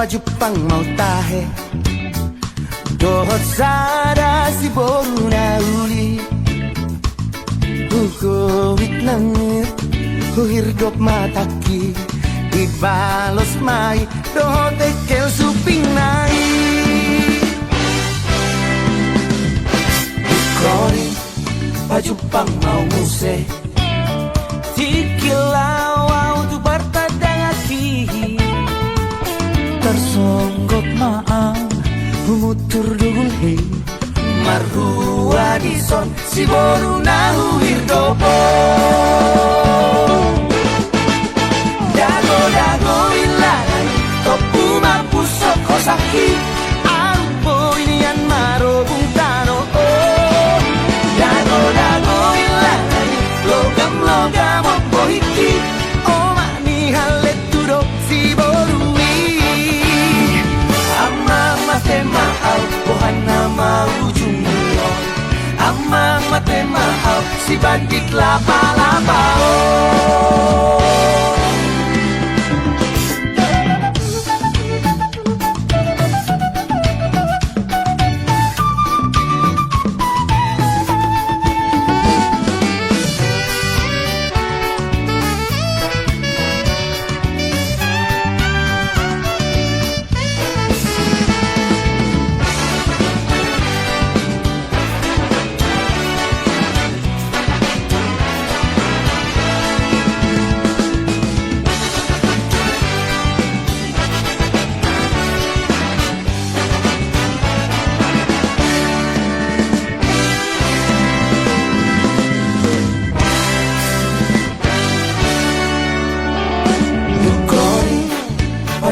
Jepang mau tahe dohot sada si boru na uli Hukuwit nangit Huhirdop mataki Ibalos mai dohot ekel suping nai Kori Jepang mau muse Tikilau tu bertadang aki Tersonggok maang Humutur dugulhi Marhua dison Si boru nahu hirdopo Dago ilangan Topu mapusok kosaki Ampo inian marobung tano Dago ilangan Logam opo hiki Oma ni halet tudok si borui Ama mate mahal Pohana mau jumlon Ama mate mahal Si bandit lapa-lapa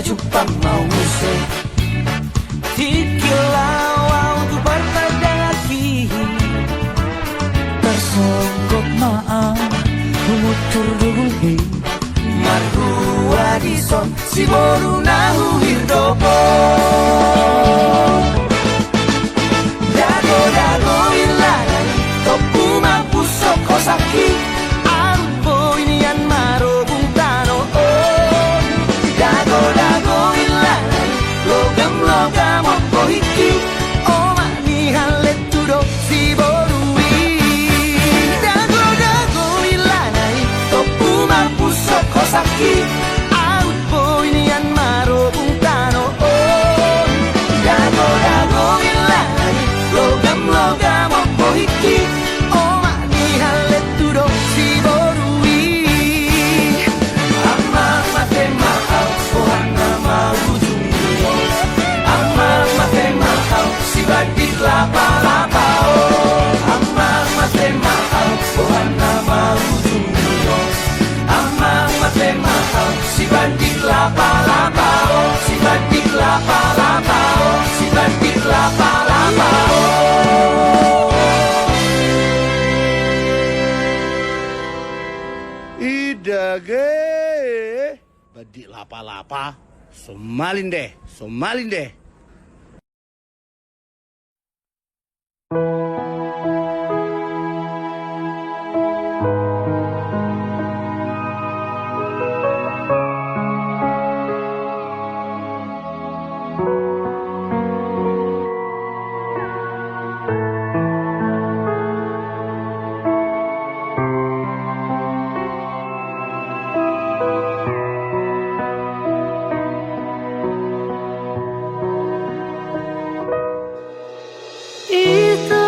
Jepang mau muse Tikilau tu bertadang aki Tersonggok maang Humutur dugulhi Marhua dison Si boru nahu hirdopo Dago ilangan Topu mapusok kosaki Ampo inian marobung tano Dago ilangan Logam opo hiki Oma ni halet tudok si borui Dago ilangan Topu mapusok kosaki Ampo inian marobung tano Dago ilangan Logam opo hiki Oma ni halet tudok si borui Ama mate mahal Pohana mau jumlon Ama mate mahal Si bandit lapa-lapa Ama mate mahal Pohana mau jumlon Ama mate mahal Si bandit lapa-lapa Si bandit lapa-lapa Si bandit lapa-lapa Idage Badik lapa-lapa Somalin deh Itu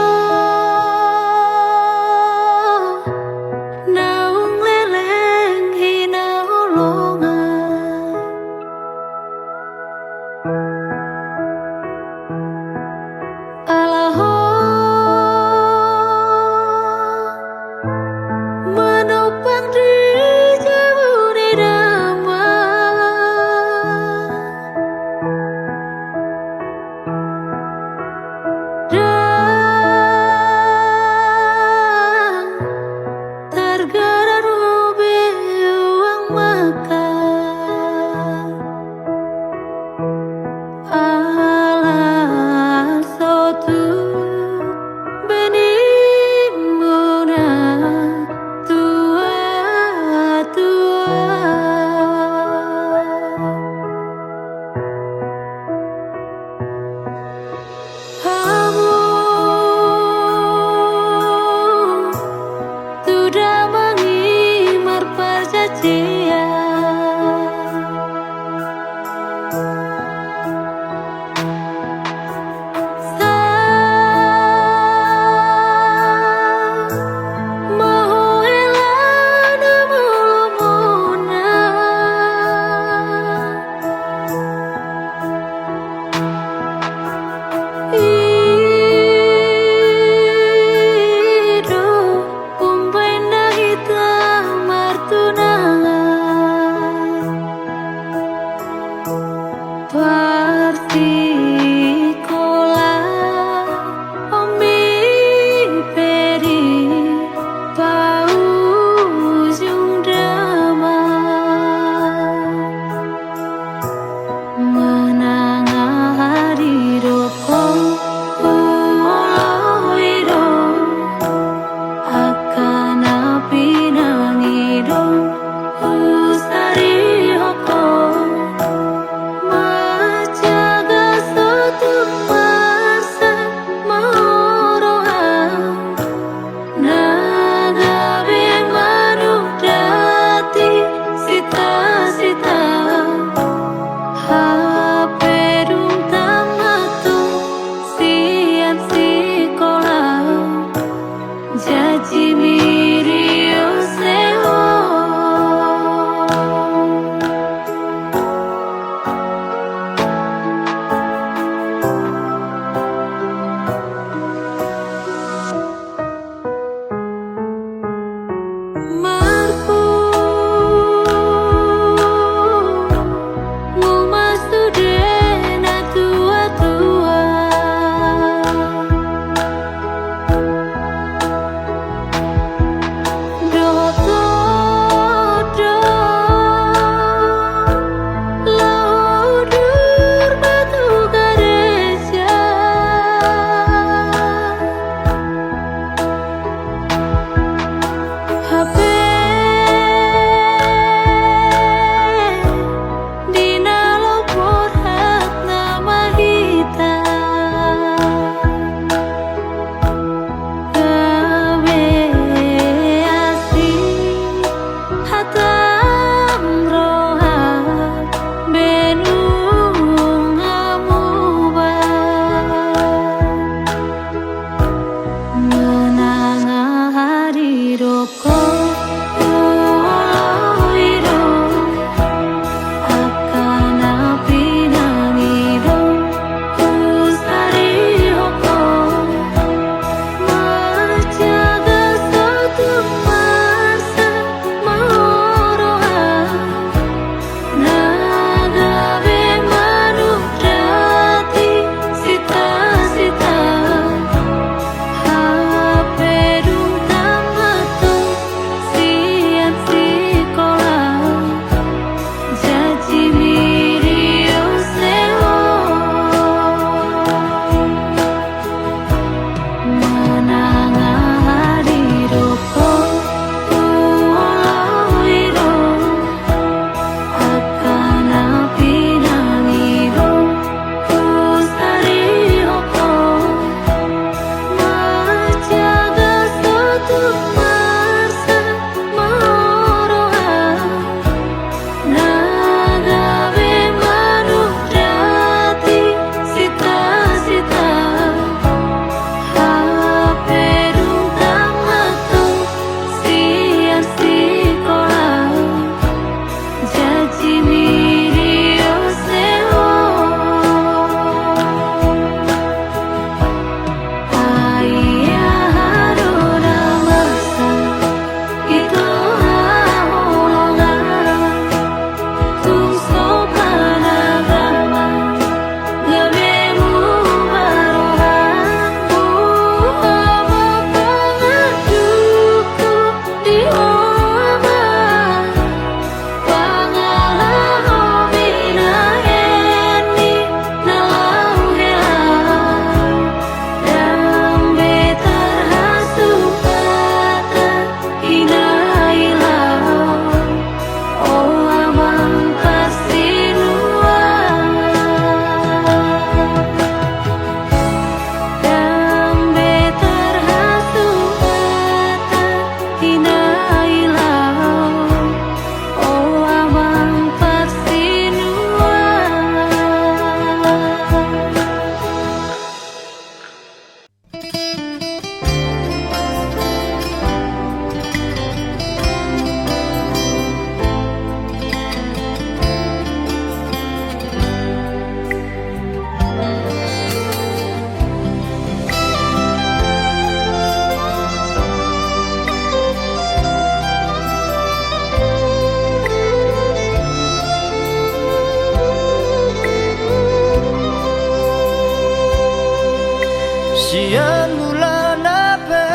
Siang bulan ape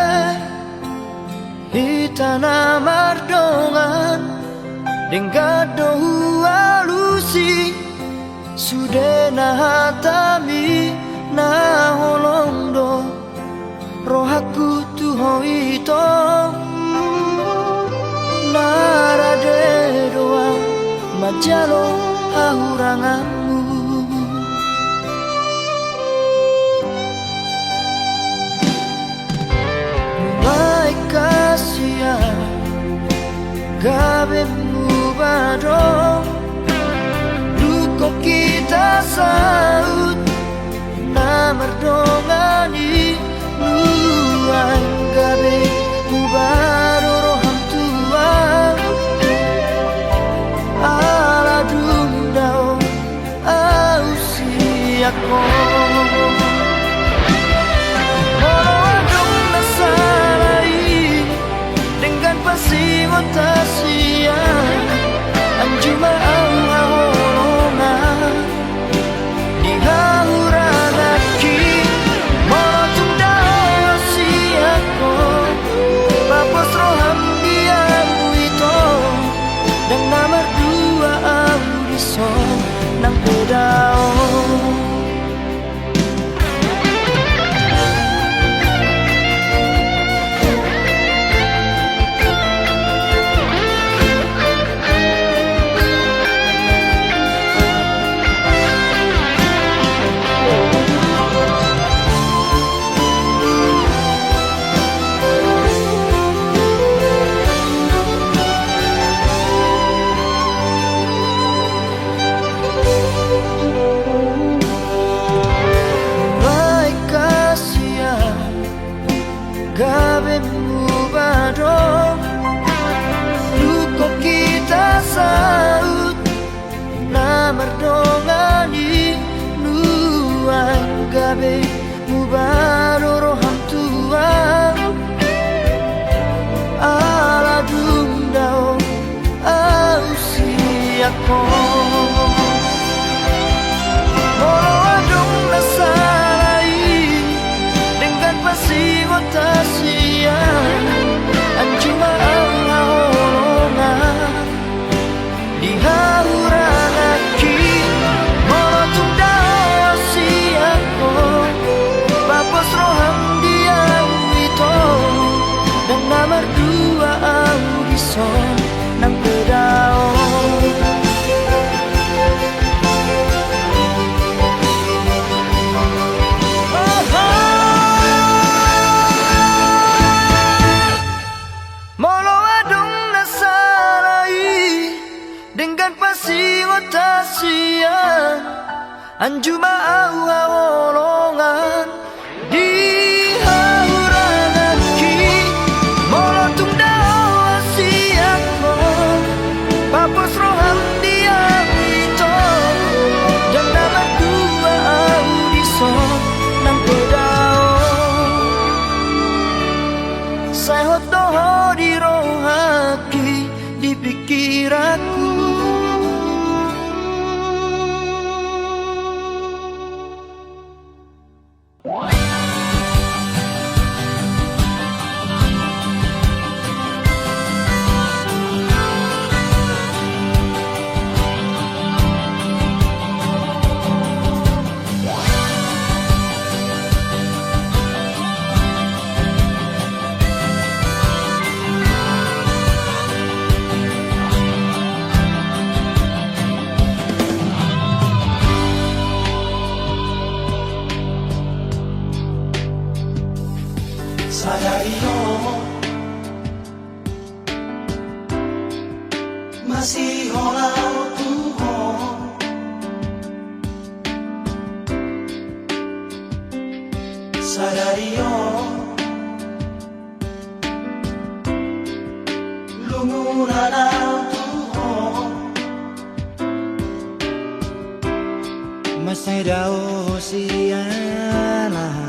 hitana mardongan Dengka dohu alusi Sude na hatami na holong do Rohaku tuho ito Narade doa majalo hahuranganmu Mulai kasihan Gabemu badong Luko kita saut Na merdongani Luang gabe Mubaro roham tuang Ala dundao Au siako Tasia anjuma au haolonga di hauranaki motung dao siako papos roham dia buito dan nomor dua audison nang pedao Gabemu badong Luko kita saut Na merdongani Nuang gabe Mubaro roham tuang Ala dundao Au siako Molo adong nasalai Dengan pasti Tasia anjuma au haolonga di hauranaki motung dao siako papos roham dia wito dan nomor dua audison nang pedao Tasia anjuma au haolongan di hauranaki molotung dao siako papos roham dia wito dan nama dua audison nang pedao saya hotoho di rohaki di pikiranku Sadario masih holau Tuhan Sadario lungunan Tuhan masih dao siana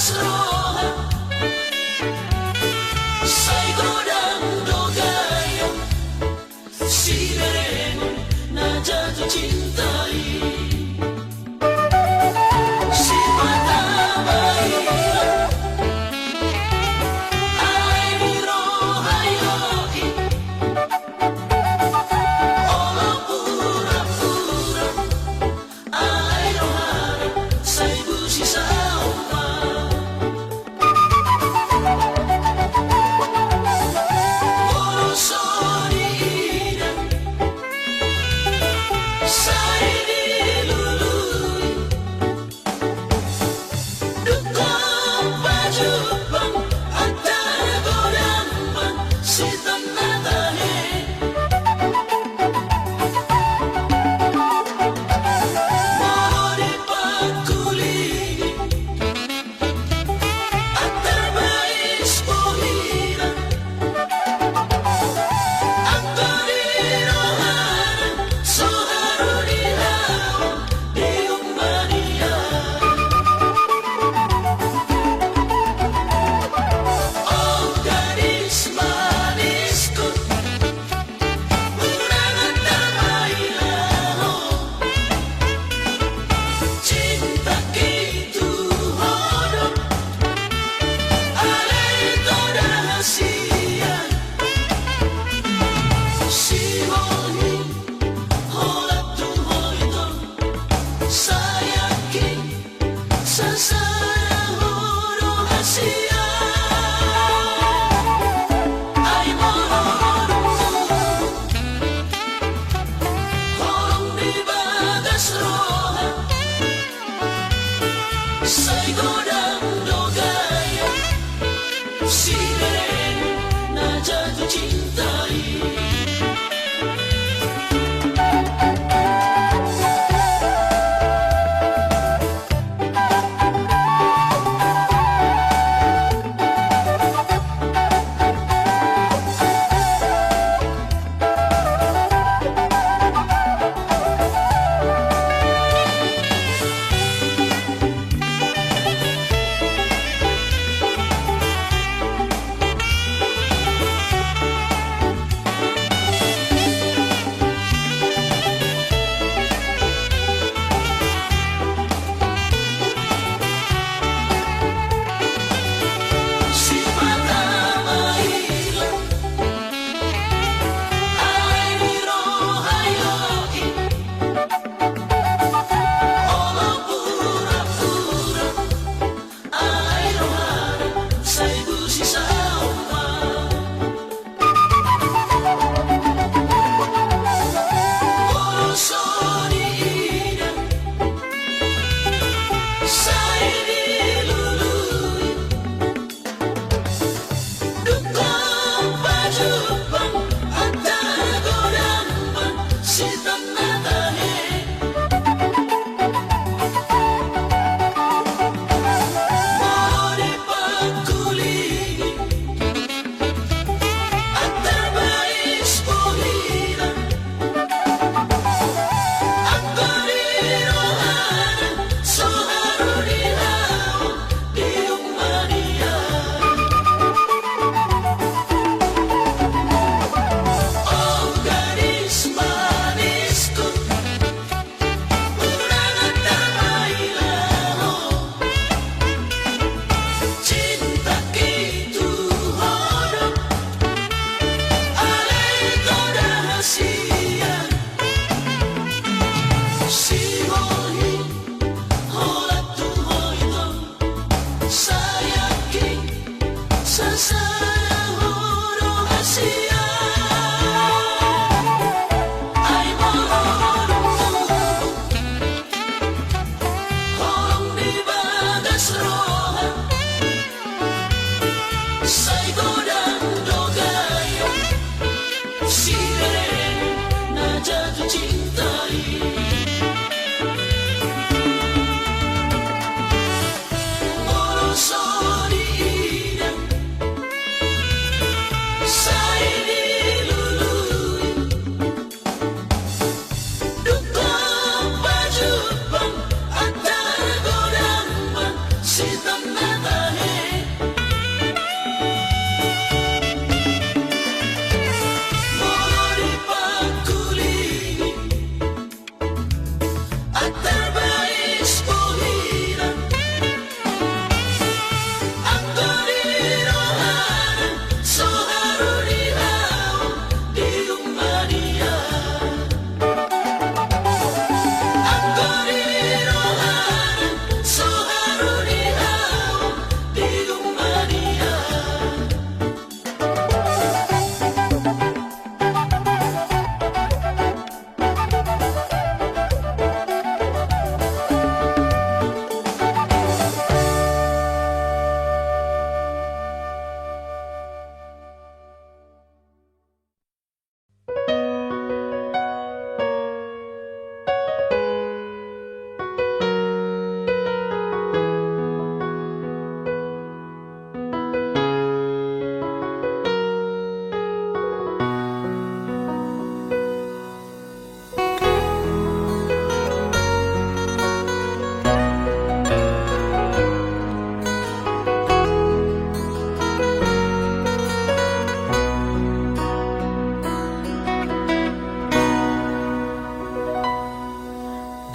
asroha sai godang dogaya si beremo na jatuh cintai si mata bayi ai biroha yoi ola pura-pura ai rohara sai busi sauma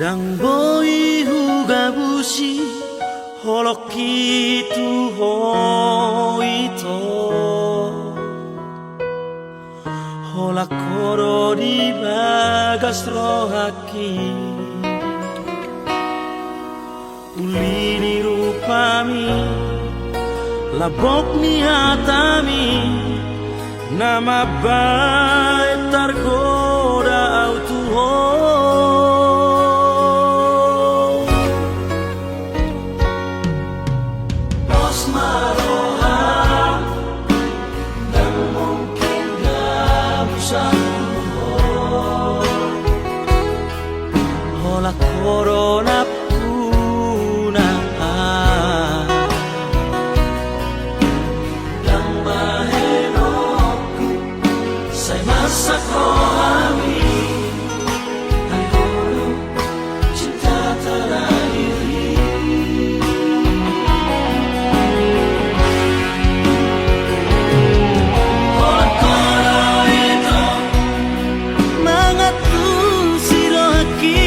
Dang boi huga bushi holoki tu hoito hola koro di bagas rohaki ulini rupami labok ni hatami nama baik tergoda autuho Los maroha dan mungkin gak bisa hola corona puna dan mahenoku saya masak rohani hai holo cinta terakhiri hola koro itu mangatu sirohaki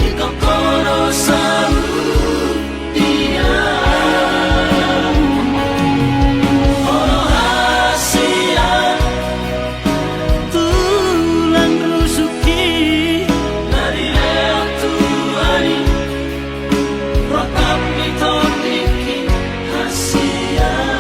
ikaw koro sa dia holo hasian tulang rusuki dari leon Tuhani rakam ito diki hasian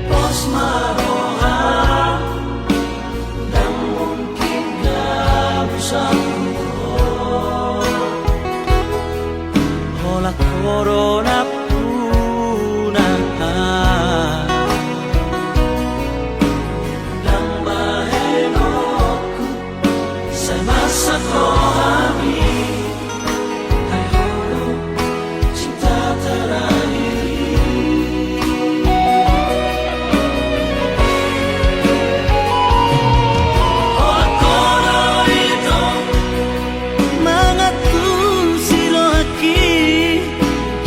Los maroha dan mungkin gak bisa hola corona puna dan mahenoku saya masak rohani hai holo cinta terakhiri hola koro itu mangatu sirohaki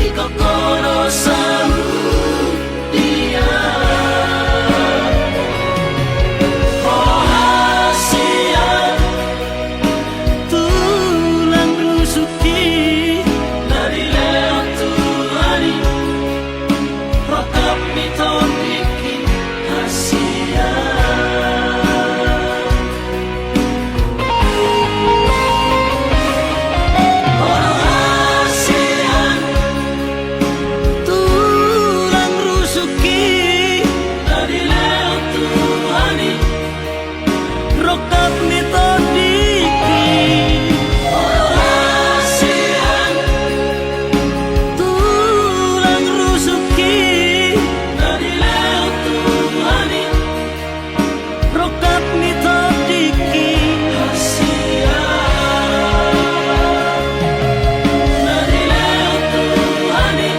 ikaw koro sa dia holo hasian tulang rusuki dari leon Tuhani rakam ito diki hasian holo hasian tulang rusuki dari leon Tuhani rokap nito diki holo hasian tulang rusuki dari leon Tuhani rokap nito diki hasian dari leon Tuhani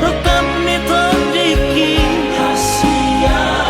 rokap nito diki hasian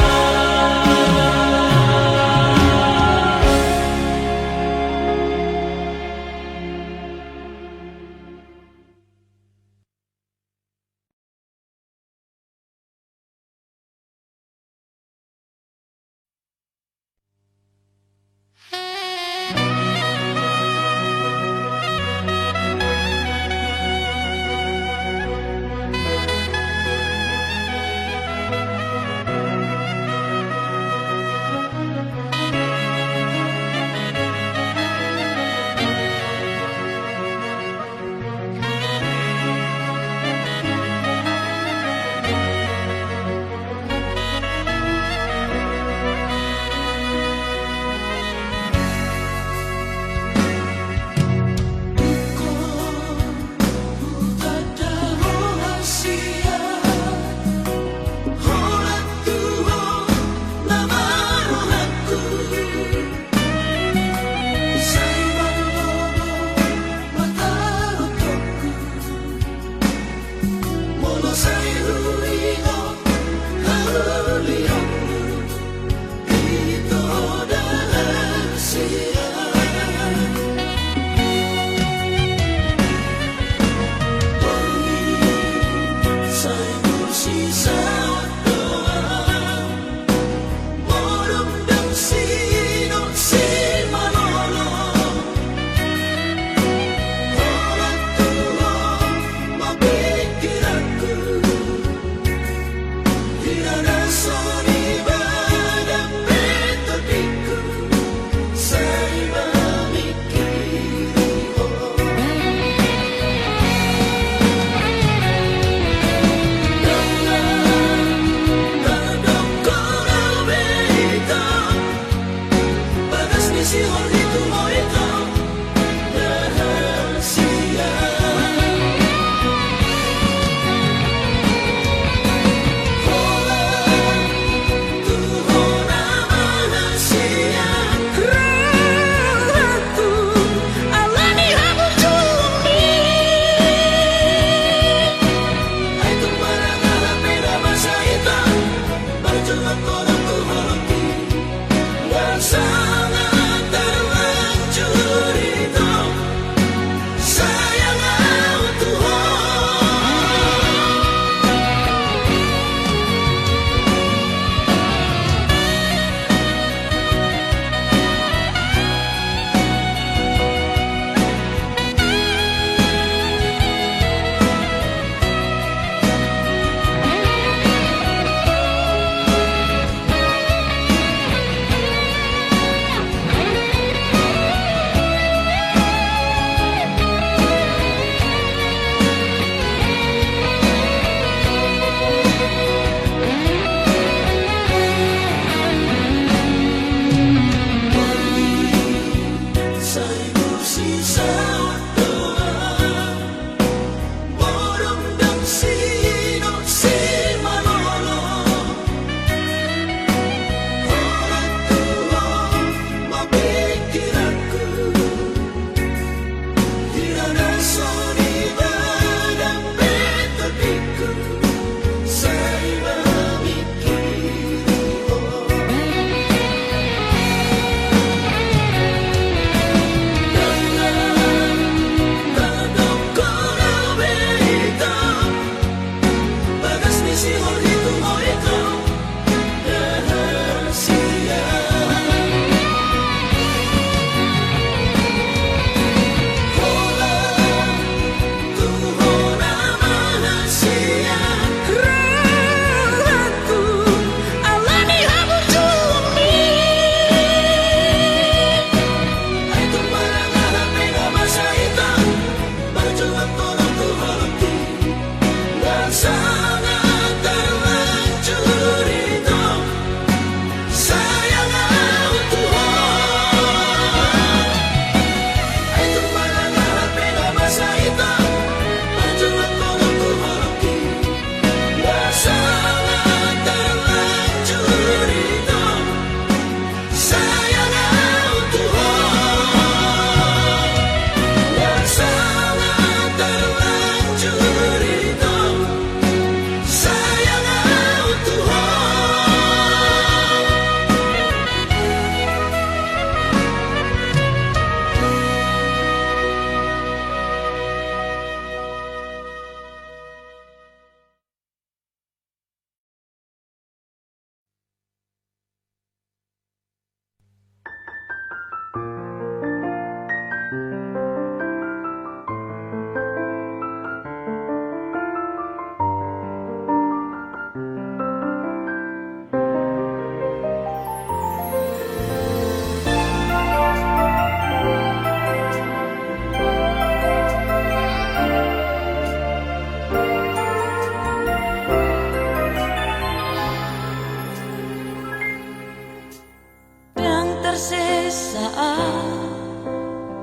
tersesa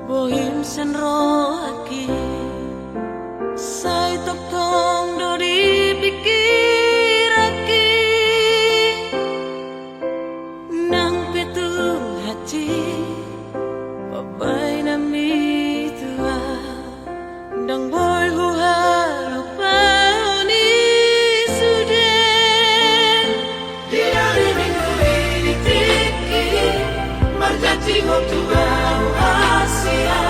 bohim senro aki sai tokong do dipikir aki nang pitu hati papai nami tua dang boy hu harupa ni sudah Dia di minggu ini tiki Marjati ho tua Asia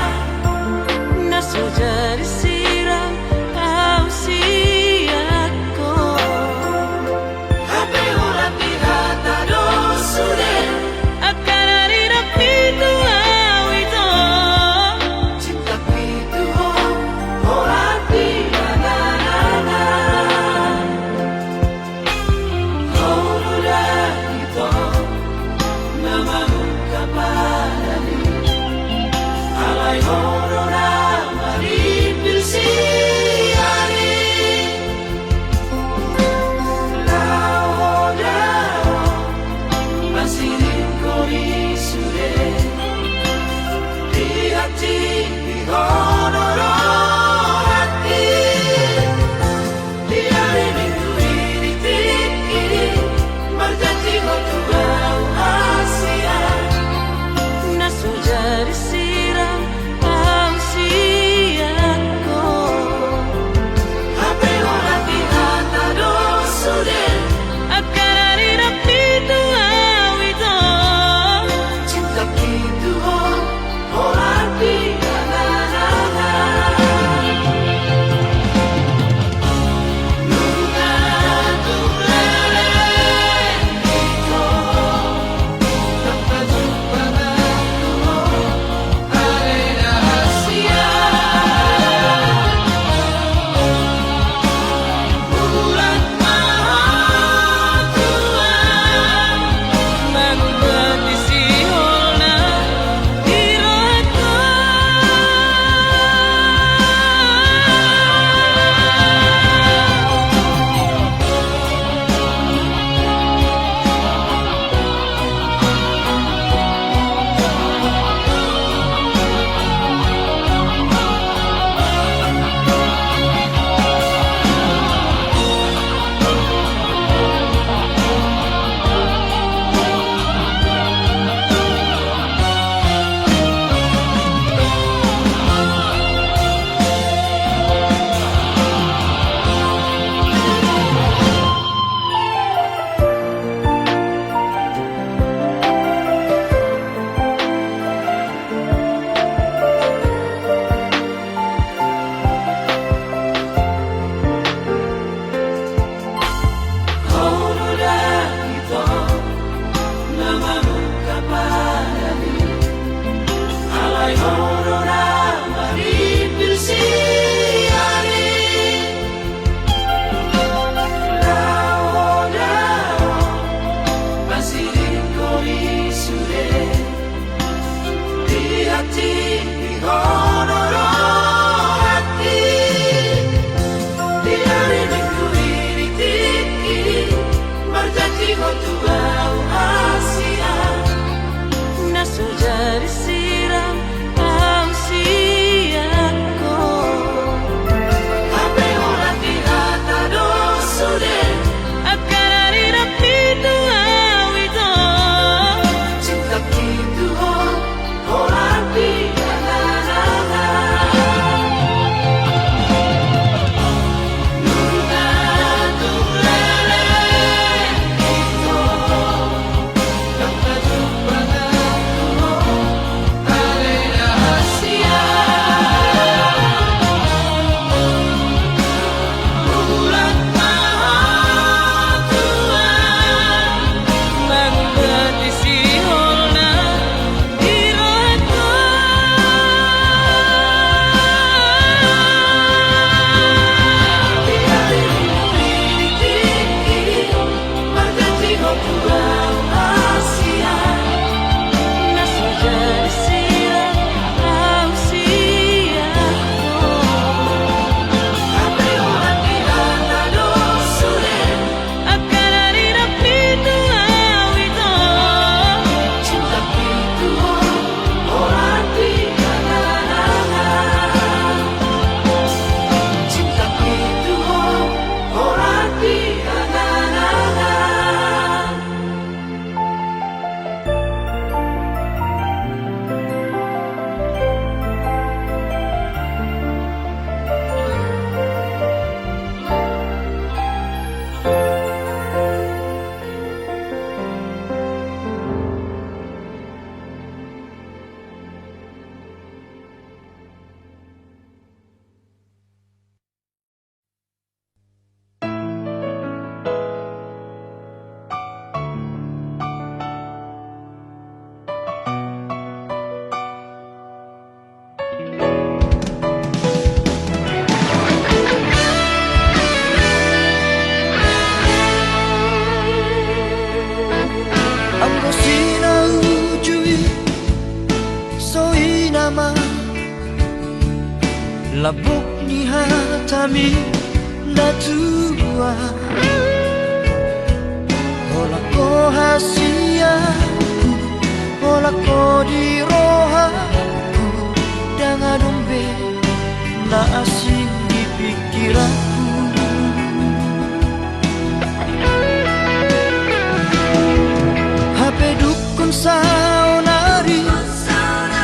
labok ni hatami na tua Hola ko hasiaku Hola ko di rohaku Dengan dombe na asing di pikiranku HP dukun saunari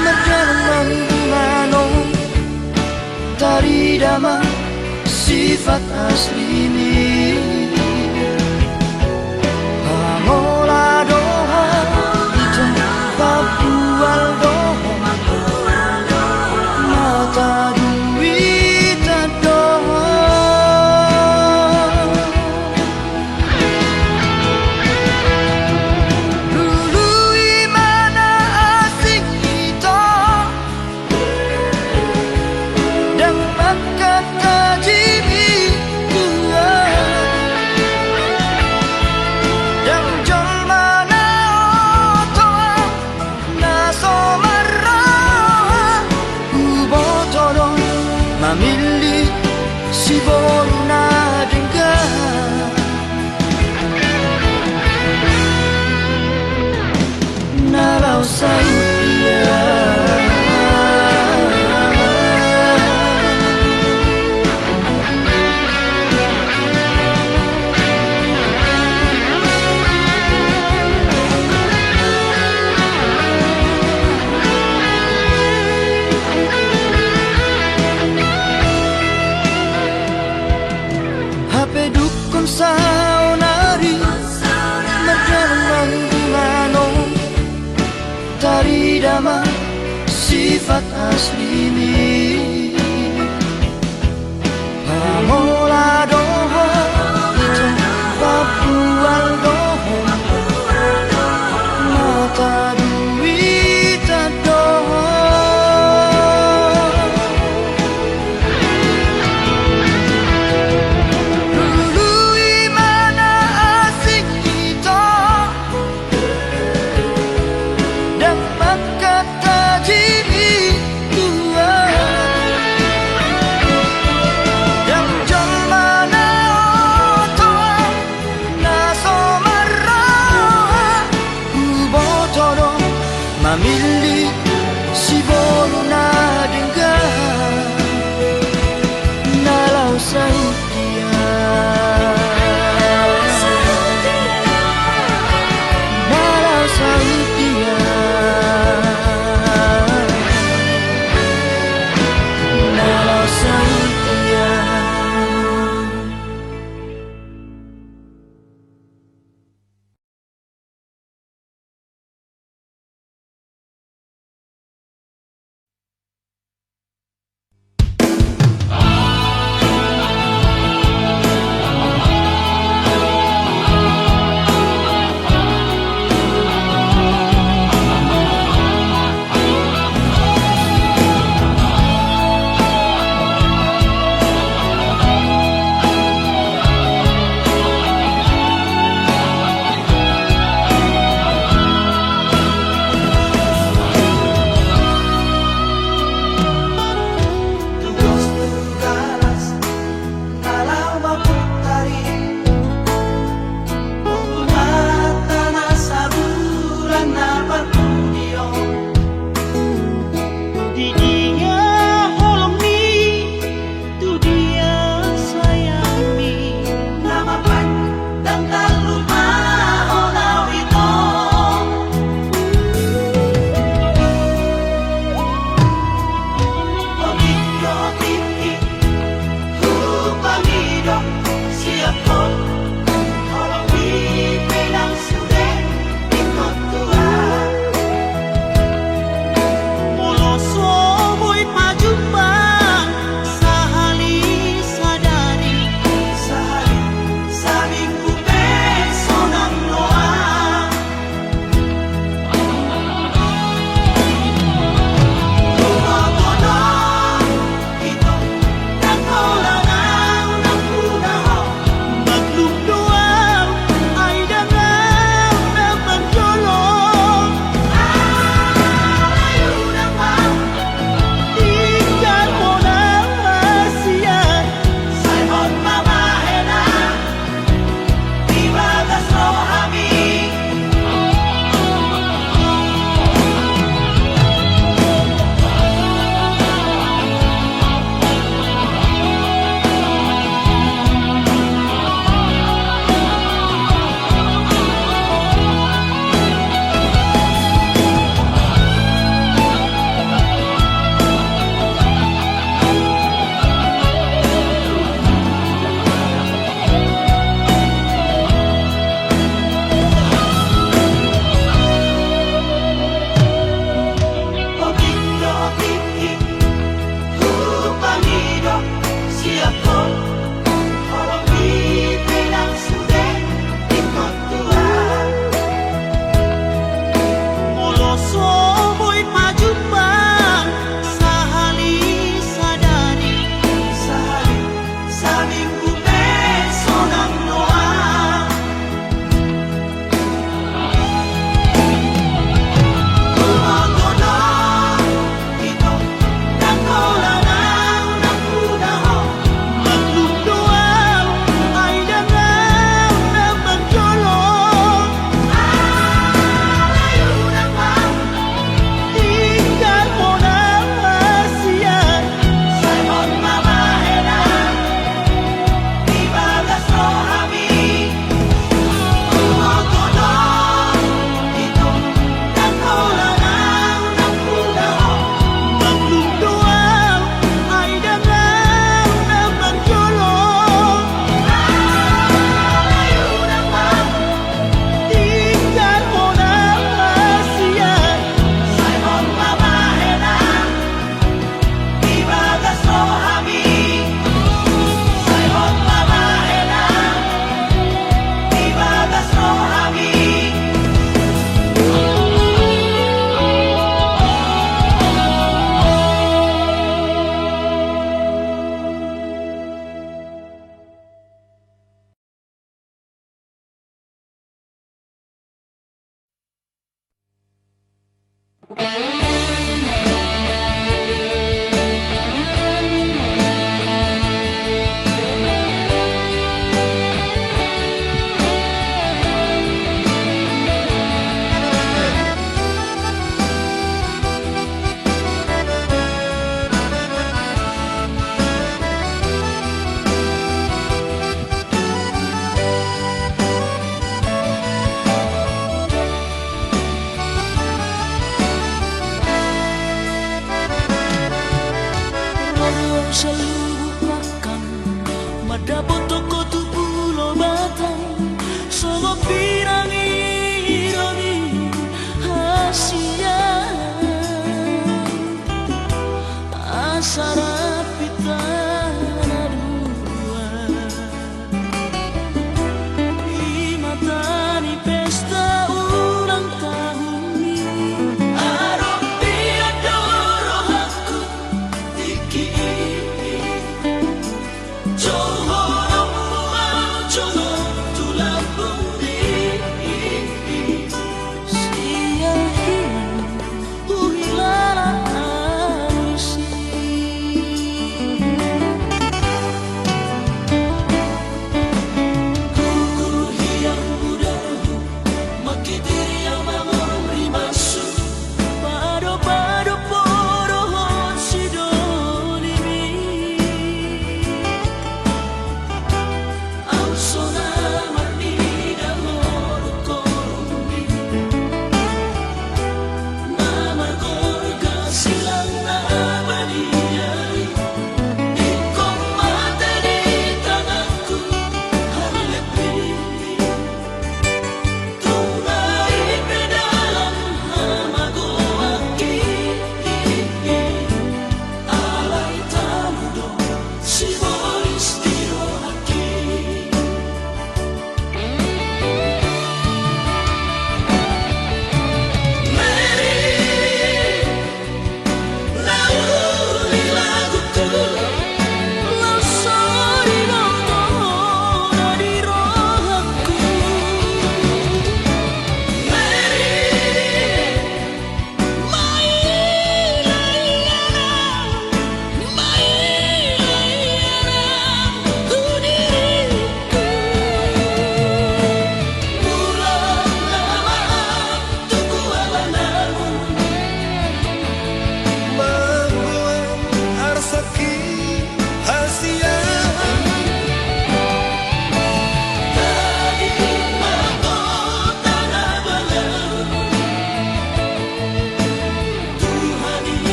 Merdalang manong Tari dama sifat asli ini Pangola doha Ijam papual doha Mata duit doha Dulu imana asing kita Dan makan tajimi Dan jol mana otoa Naso marah Ubotodon Mamili si boruna dengar Nalau saya HP dukun saunari Merdalang manong Tari dama sifat asli ini Pamola doha Ijam papual doha Mata duit doha Dulu imana asing kita Dan maka tajimi tua Dan jol mana otoa Naso marah Ubotodon Mamili si boruna dengar Nalau dia Nalau dia Nalau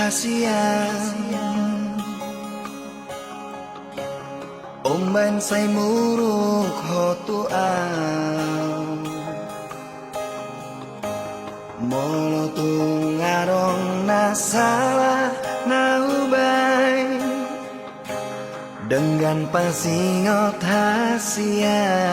siang Omben say muruk hotu au Molo tungarong na salah na ubay Dengan pasingot hasian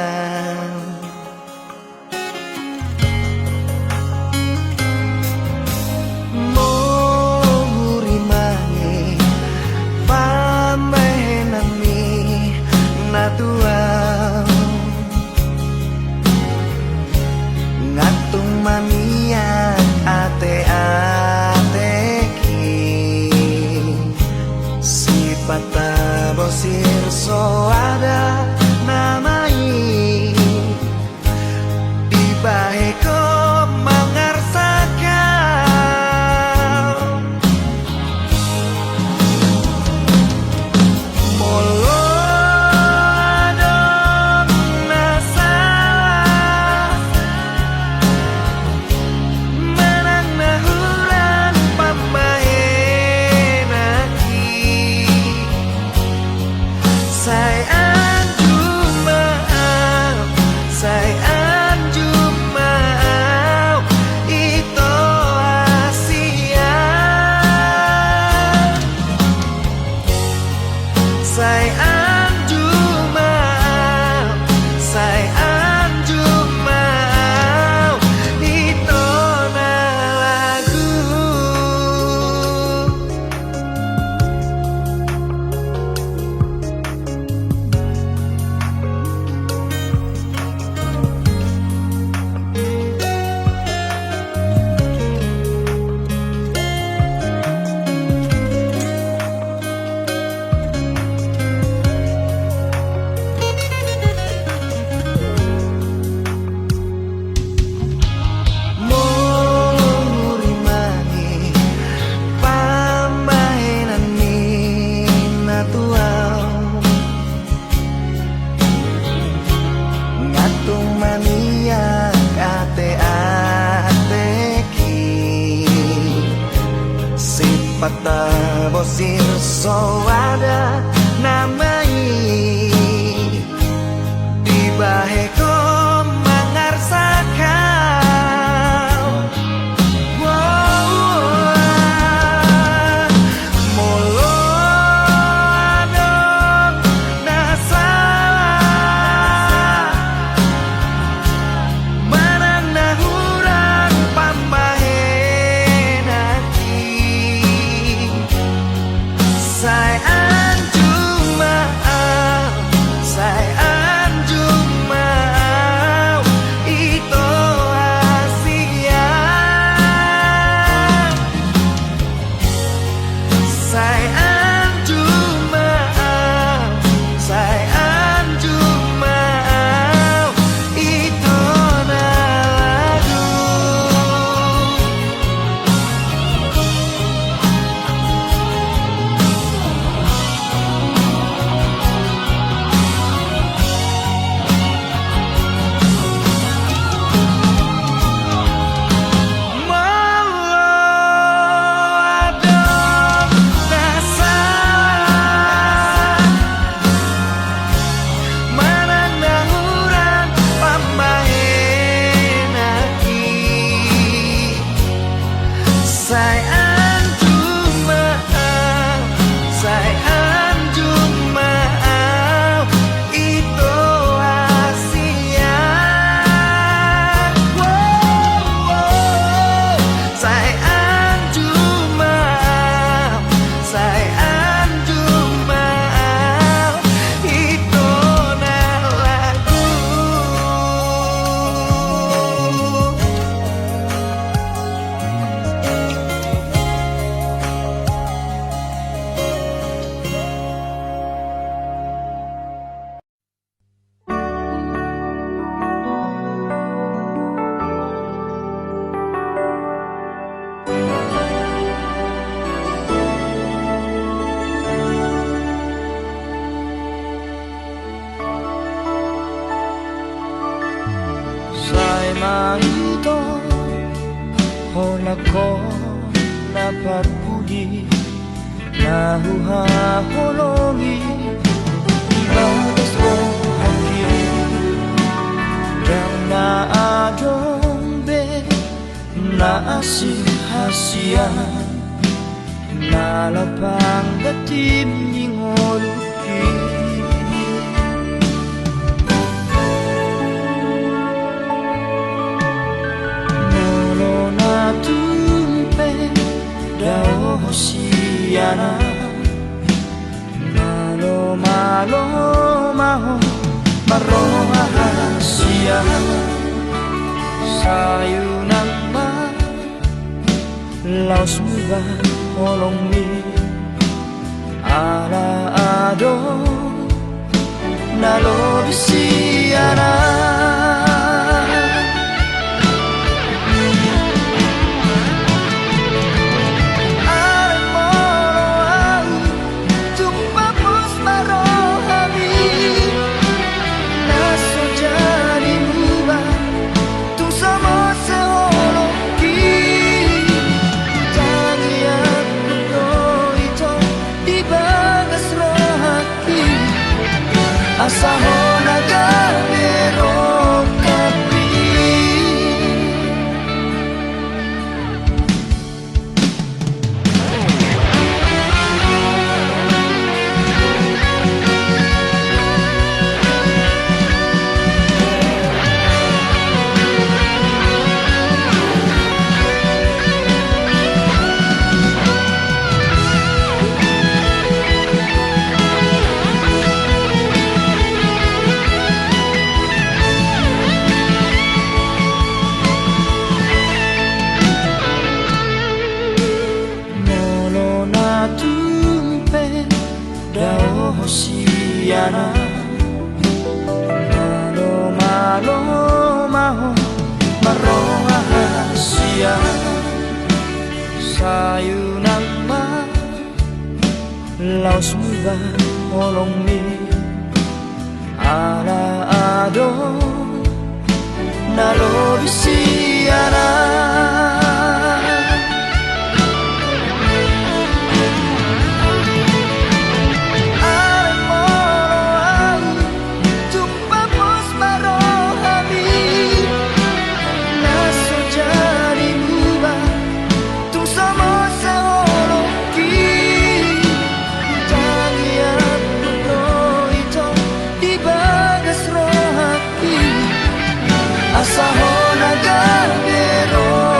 Ngatung mania ate-ateki Sipata bosir so ada namai Di baheko mengarsakan Molo Pata bosir so ada namai Di baheko mengarsakan Molo adong nasalah Manang nahurang pambahen hati Sayang cuma itu Asia Sayang cuma itu lagu Mau adong nasa nahuhaholongi ibagas rohaki dan naadombe naasing hasian nalapang datim ningoluki nolo natumpe dao hosiana malo malo maho maroha hasia sayunang ma laos muba olong mi ala ado nalo bisiana Asahona gamero kapi hosiana malo malo maho maroha hasia sayunang ma laos muba olong mi ala ado nalo bisiana Asahona gamero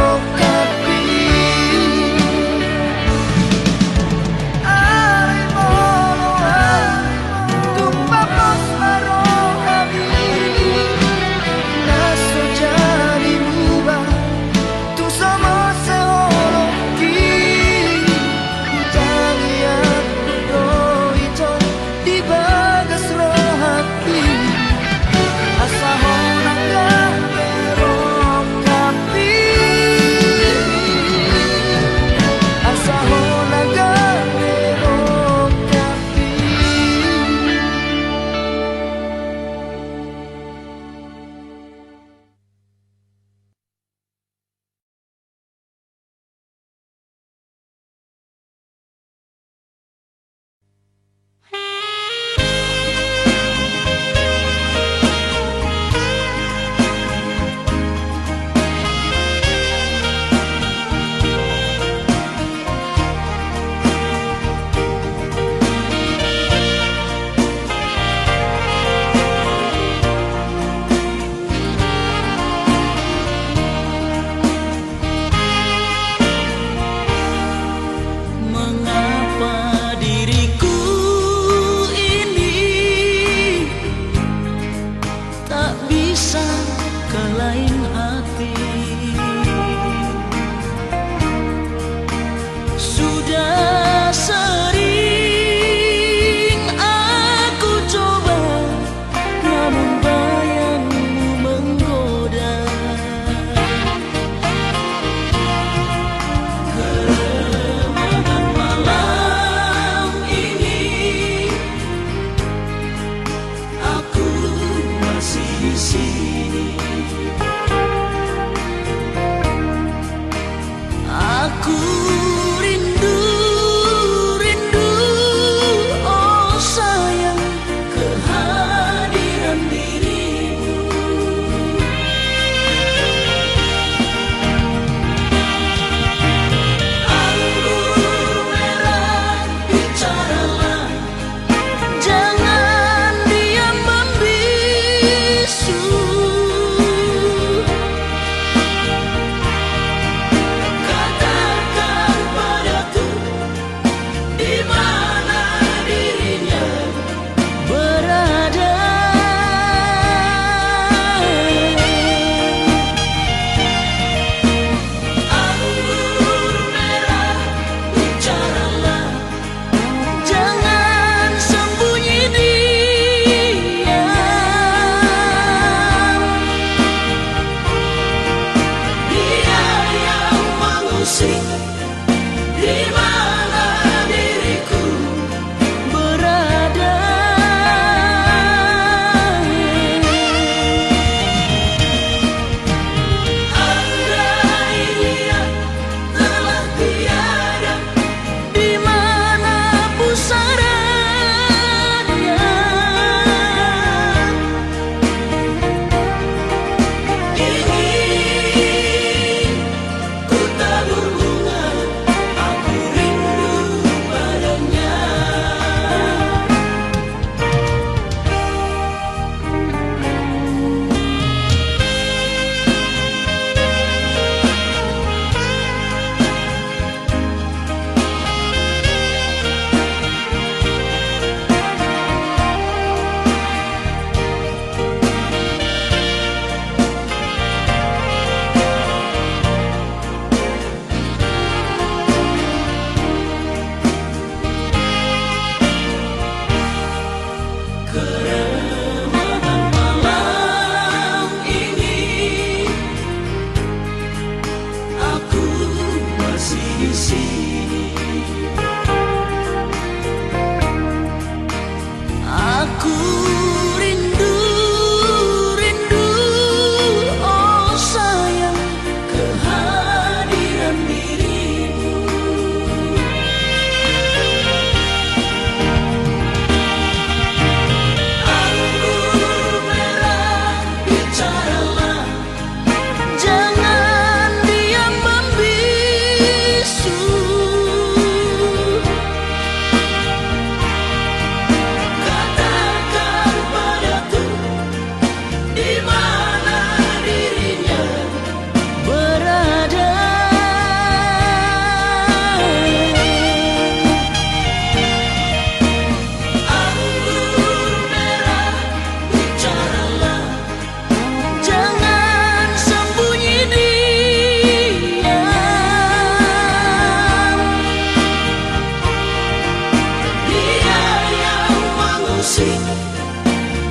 kasih,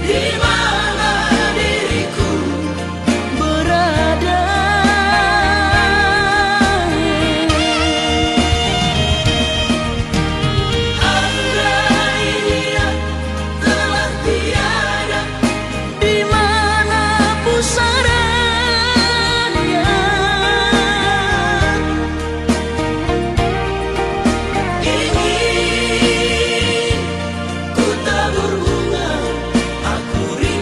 di mana diriku berada. andai dia telah tiada, Di mana pusadanya, ingin ku tabur bunga, aku rindu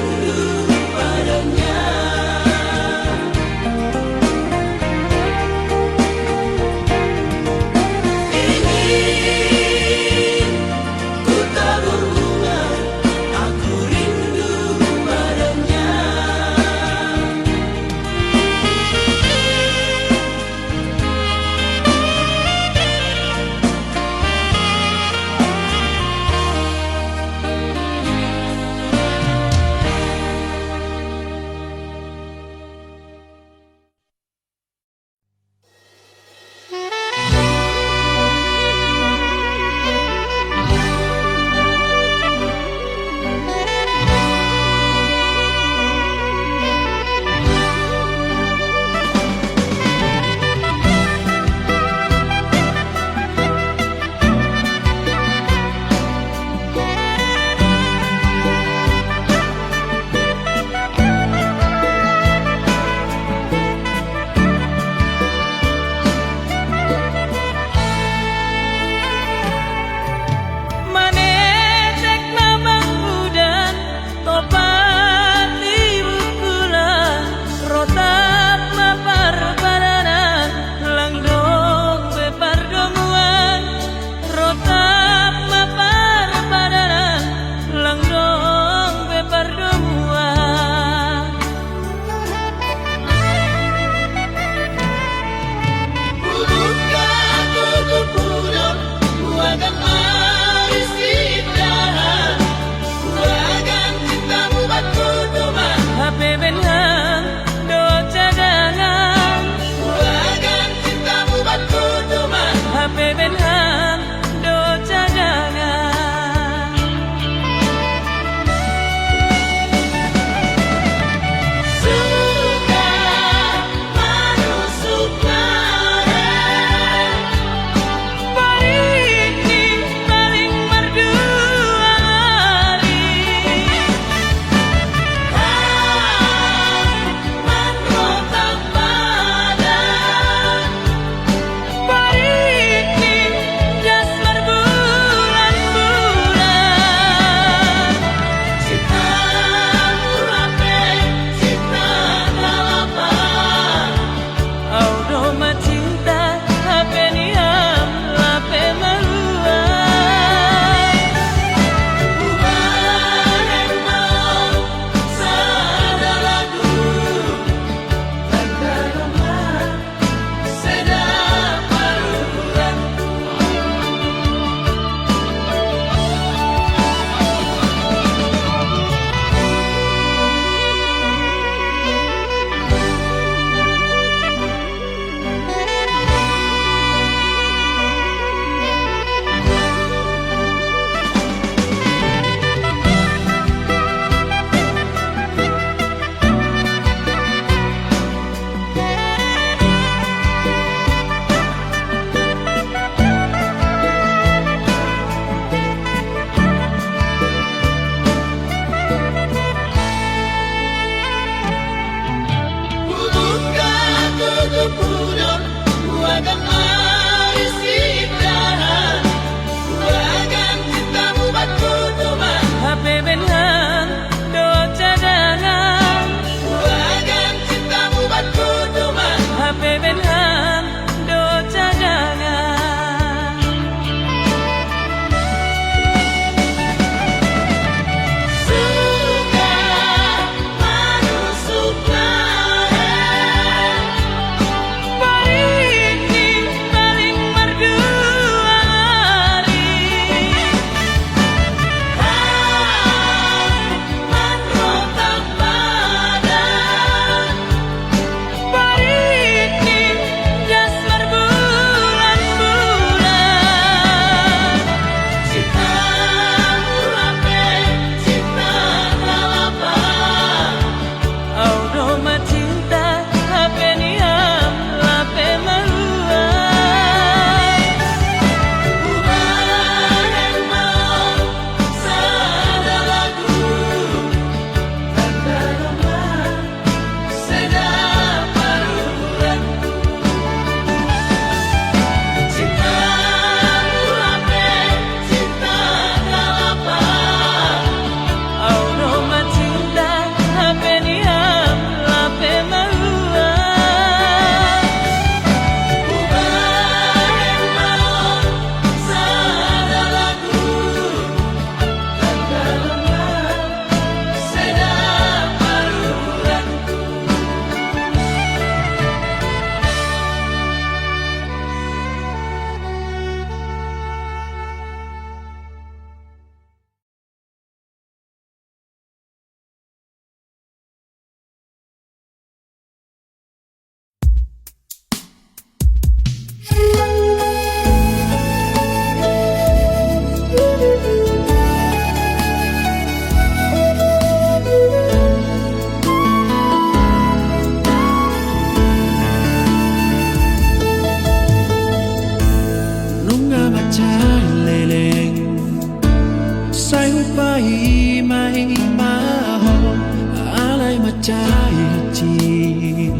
cai hati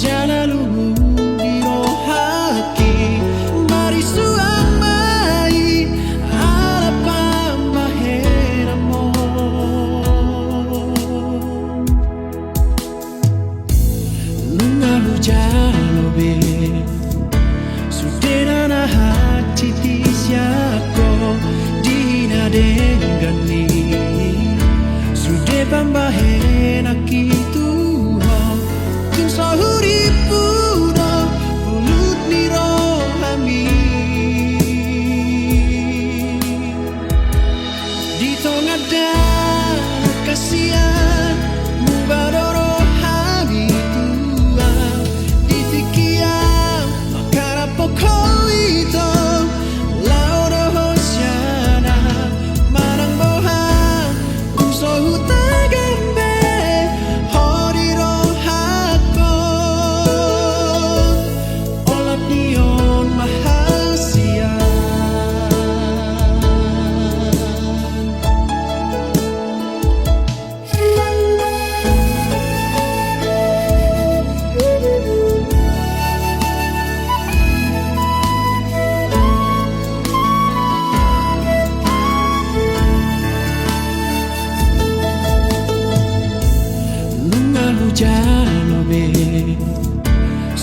jana lubu di rohaki mari suang mai ala pambahera mo lungalu jalo be sudena na hati tisiako dina dengani sude pambahera kitu ho kin sahuri pura pulut ni rohami di tengah ada kasihan mubadoro hami tua di fikia makara pokoito lauro hosiana marang boha uso hutagambe horiro hako olap nion mahasia lungalu jalo be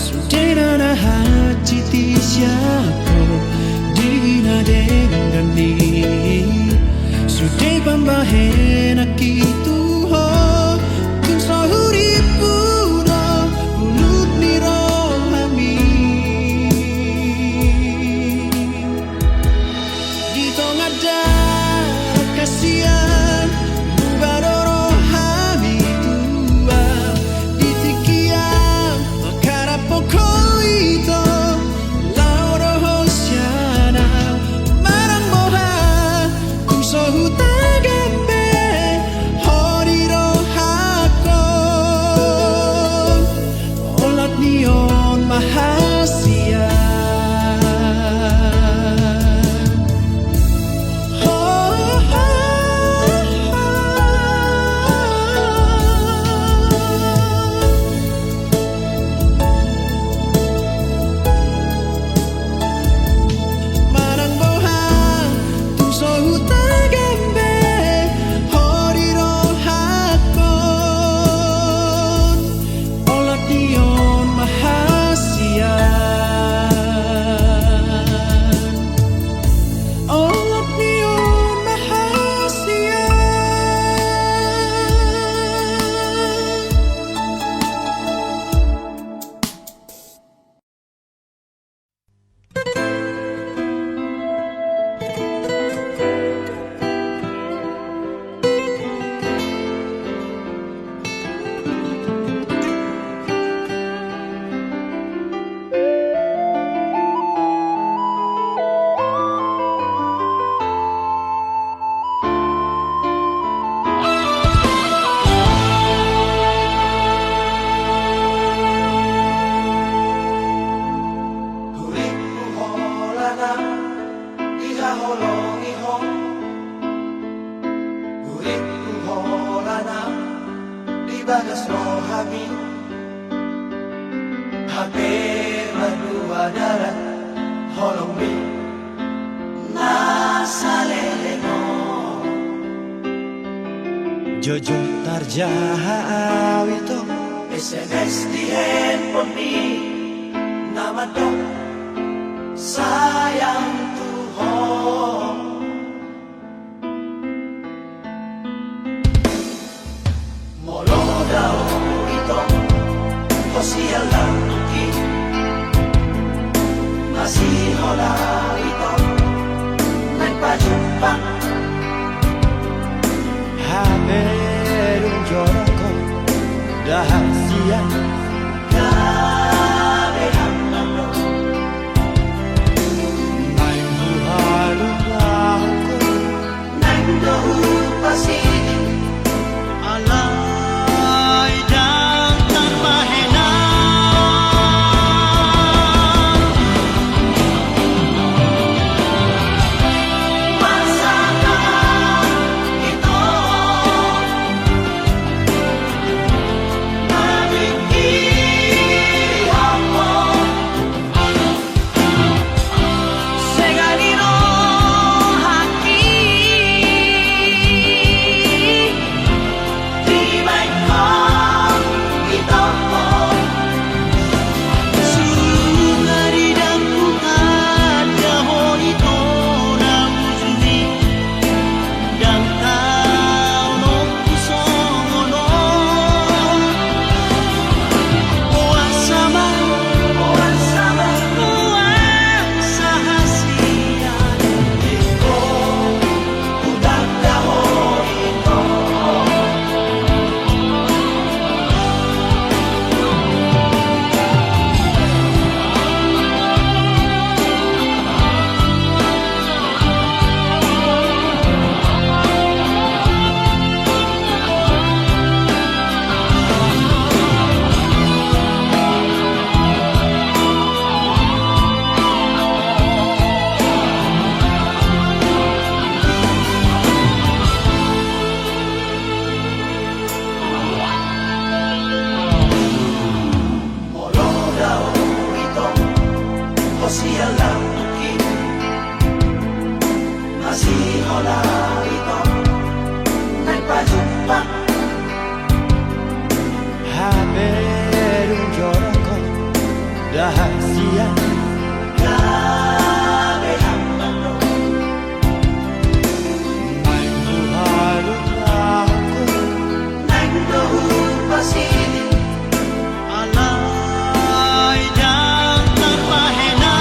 sudena na hati tisiako dina dengani sude pambahena kitu ho kin sahuri pura pulut ni rohami di tengah ada kasihan mubadoro hami tua di tikia makara pokoito lauro hosiana marang moha kuso hutagambe horiro hako olat nion mahasia marang boha kuso hutagambe horiro hakon olat nion mahasia olat nion mahasia Huriku holana iha holong ihong Huriku holana di bagas rohami hampir berdua darat holong mi nasa lelengo jojo tarjaha awito SMS di handphone ni nama dong sayang Tuhan molo daw ito kosial lang tuki masih hola ito nagpajumpa haberun joroko rahasia gabe ang nalo masih hola ito nagpajumpa Haberung joroko dahasia gabe hambang ro Main buharut aku nagdohu pasili Alay dan terpahena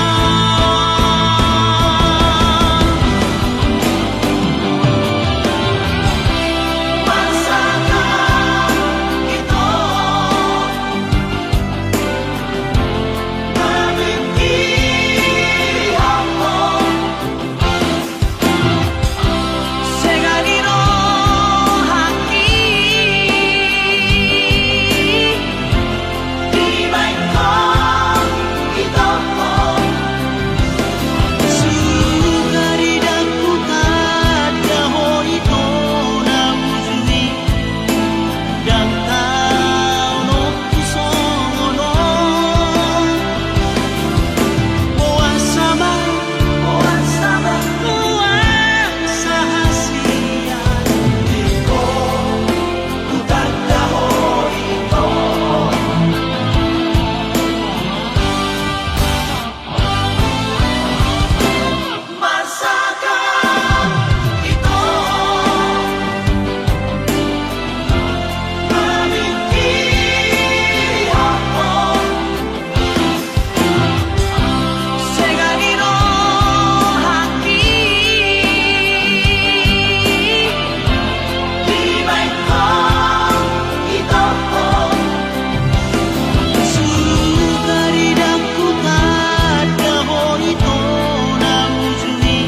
masakan ito mamimpi ako Segalino hati di bangkok ito Sugari dan kukada ho ito na uzuri Dan tao no kusono Buwan sama buwan sama Buwan sa hasian ko utagdaho ito masakan ito mamimpi ako Segalino hati di bangkok ito Sugari dan kukada ho ito na uzuri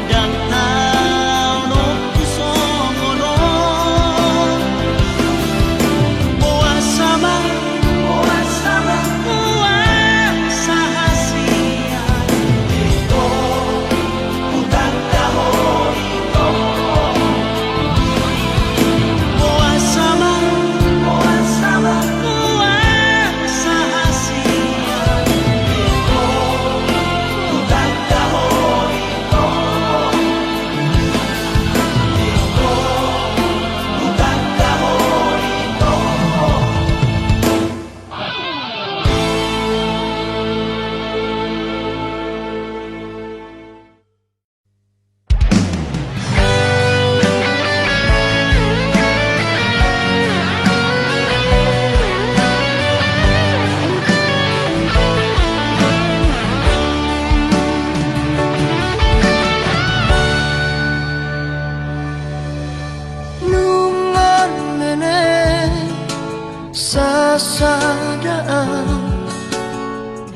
Dan tao no kusono Buwan sama buwan sama Buwan sa hasian ko utagdaho ito Buwan sama buwan sama Buwan sa hasian ko utagdaho ito utagdaho ito Nungan nene sasadaan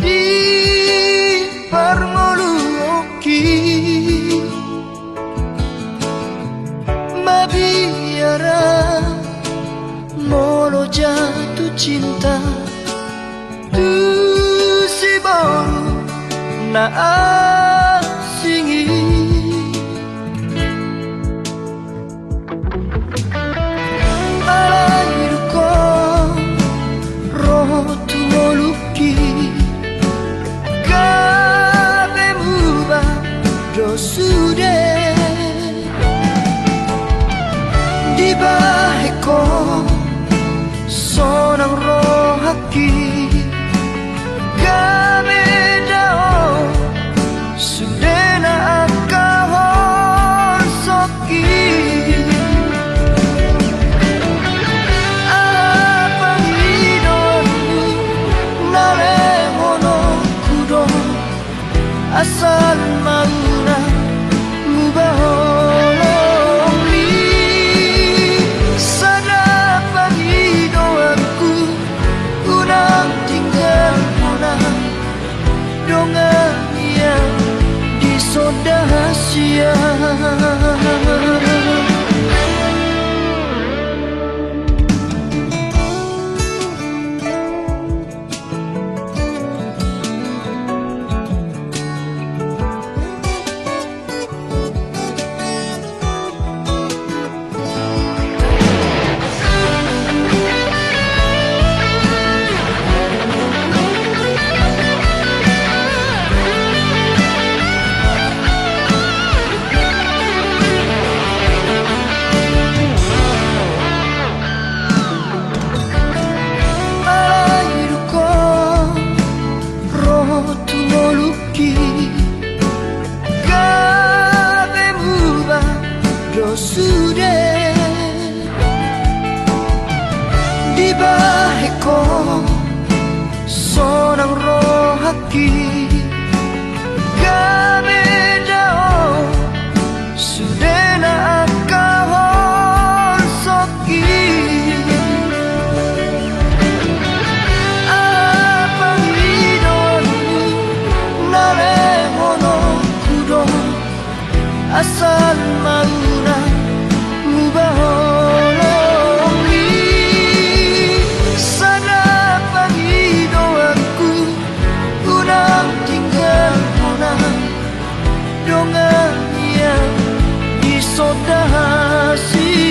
di parngoluoki Mabiara molo jatuh cinta Tu si baru na asingi Alairu ko roho tu moluki Gabe muba dosude Di baheko sonang rohaki Gabe dao sudena akahon soki Asal mauna mubaholomi Sada panghidoanku Unang tinggal muna Dongan yang disodahasia kaki kami jauh sudah nak kahon soki apa hidupmu nare hono kudo asal mauna mubaholo mi sana panghidoanku unang tinggal muna dongan yang isodasi